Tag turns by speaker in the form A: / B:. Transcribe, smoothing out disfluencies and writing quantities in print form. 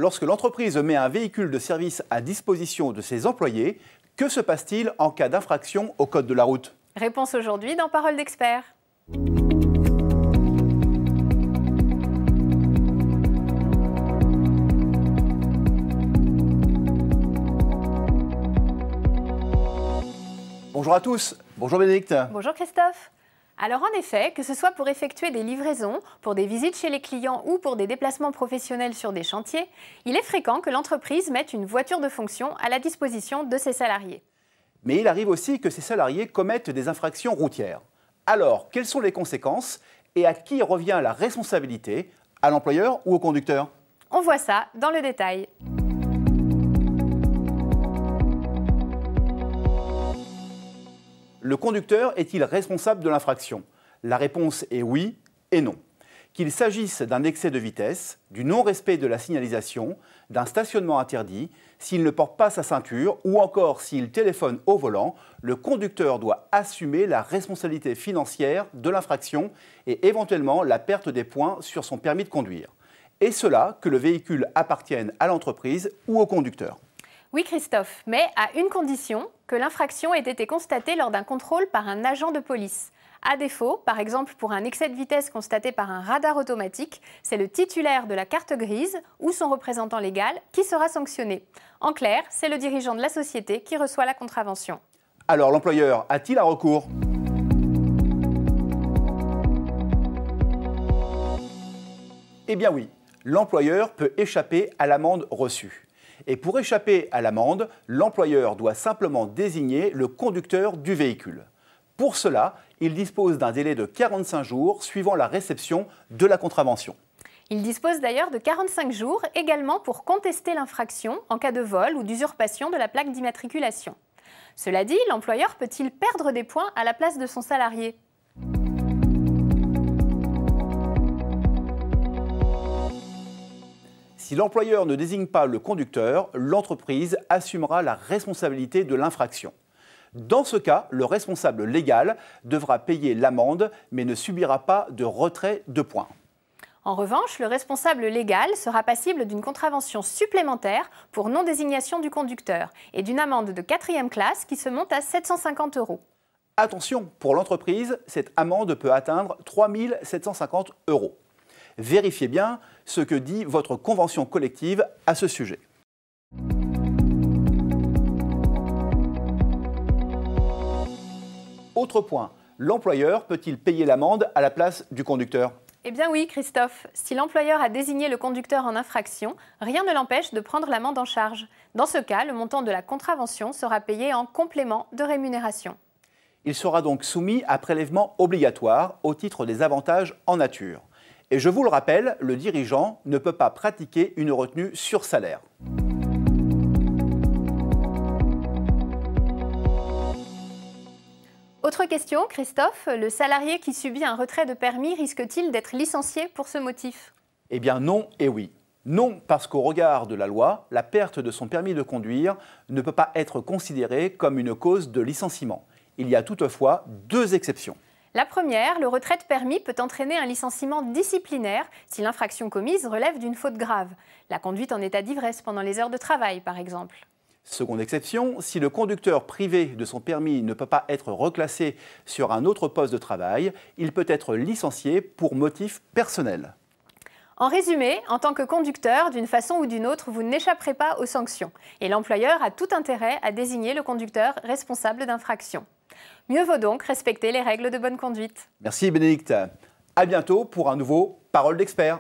A: Lorsque l'entreprise met un véhicule de service à disposition de ses employés, que se passe-t-il en cas d'infraction au code de la route?
B: Réponse aujourd'hui dans Parole d'expert.
A: Bonjour à tous, bonjour Bénédicte.
B: Bonjour Christophe. Alors en effet, que ce soit pour effectuer des livraisons, pour des visites chez les clients ou pour des déplacements professionnels sur des chantiers, il est fréquent que l'entreprise mette une voiture de fonction à la disposition de ses salariés.
A: Mais il arrive aussi que ces salariés commettent des infractions routières. Alors, quelles sont les conséquences et à qui revient la responsabilité? À l'employeur ou au conducteur?
B: On voit ça dans le détail.
A: Le conducteur est-il responsable de l'infraction? La réponse est oui et non. Qu'il s'agisse d'un excès de vitesse, du non-respect de la signalisation, d'un stationnement interdit, s'il ne porte pas sa ceinture ou encore s'il téléphone au volant, le conducteur doit assumer la responsabilité financière de l'infraction et éventuellement la perte des points sur son permis de conduire. Et cela que le véhicule appartienne à l'entreprise ou au conducteur.
B: Oui Christophe, mais à une condition, que l'infraction ait été constatée lors d'un contrôle par un agent de police. À défaut, par exemple pour un excès de vitesse constaté par un radar automatique, c'est le titulaire de la carte grise ou son représentant légal qui sera sanctionné. En clair, c'est le dirigeant de la société qui reçoit la contravention.
A: Alors l'employeur a-t-il un recours? Eh bien oui, l'employeur peut échapper à l'amende reçue. Et pour échapper à l'amende, l'employeur doit simplement désigner le conducteur du véhicule. Pour cela, il dispose d'un délai de 45 jours suivant la réception de la contravention.
B: Il dispose d'ailleurs de 45 jours également pour contester l'infraction en cas de vol ou d'usurpation de la plaque d'immatriculation. Cela dit, l'employeur peut-il perdre des points à la place de son salarié ?
A: Si l'employeur ne désigne pas le conducteur, l'entreprise assumera la responsabilité de l'infraction. Dans ce cas, le responsable légal devra payer l'amende, mais ne subira pas de retrait de points.
B: En revanche, le responsable légal sera passible d'une contravention supplémentaire pour non-désignation du conducteur et d'une amende de 4e classe qui se monte à 750 €.
A: Attention, pour l'entreprise, cette amende peut atteindre 3 750 €. Vérifiez bien ce que dit votre convention collective à ce sujet. Autre point, l'employeur peut-il payer l'amende à la place du conducteur?
B: Eh bien oui, Christophe. Si l'employeur a désigné le conducteur en infraction, rien ne l'empêche de prendre l'amende en charge. Dans ce cas, le montant de la contravention sera payé en complément de rémunération.
A: Il sera donc soumis à prélèvement obligatoire au titre des avantages en nature. Et je vous le rappelle, le dirigeant ne peut pas pratiquer une retenue sur salaire.
B: Autre question, Christophe, le salarié qui subit un retrait de permis risque-t-il d'être licencié pour ce motif?
A: Eh bien non et oui. Non, parce qu'au regard de la loi, la perte de son permis de conduire ne peut pas être considérée comme une cause de licenciement. Il y a toutefois deux exceptions.
B: La première, le retrait de permis peut entraîner un licenciement disciplinaire si l'infraction commise relève d'une faute grave. La conduite en état d'ivresse pendant les heures de travail, par exemple.
A: Seconde exception, si le conducteur privé de son permis ne peut pas être reclassé sur un autre poste de travail, il peut être licencié pour motif personnel.
B: En résumé, en tant que conducteur, d'une façon ou d'une autre, vous n'échapperez pas aux sanctions. Et l'employeur a tout intérêt à désigner le conducteur responsable d'infraction. Mieux vaut donc respecter les règles de bonne conduite.
A: Merci Bénédicte. À bientôt pour un nouveau Parole d'expert.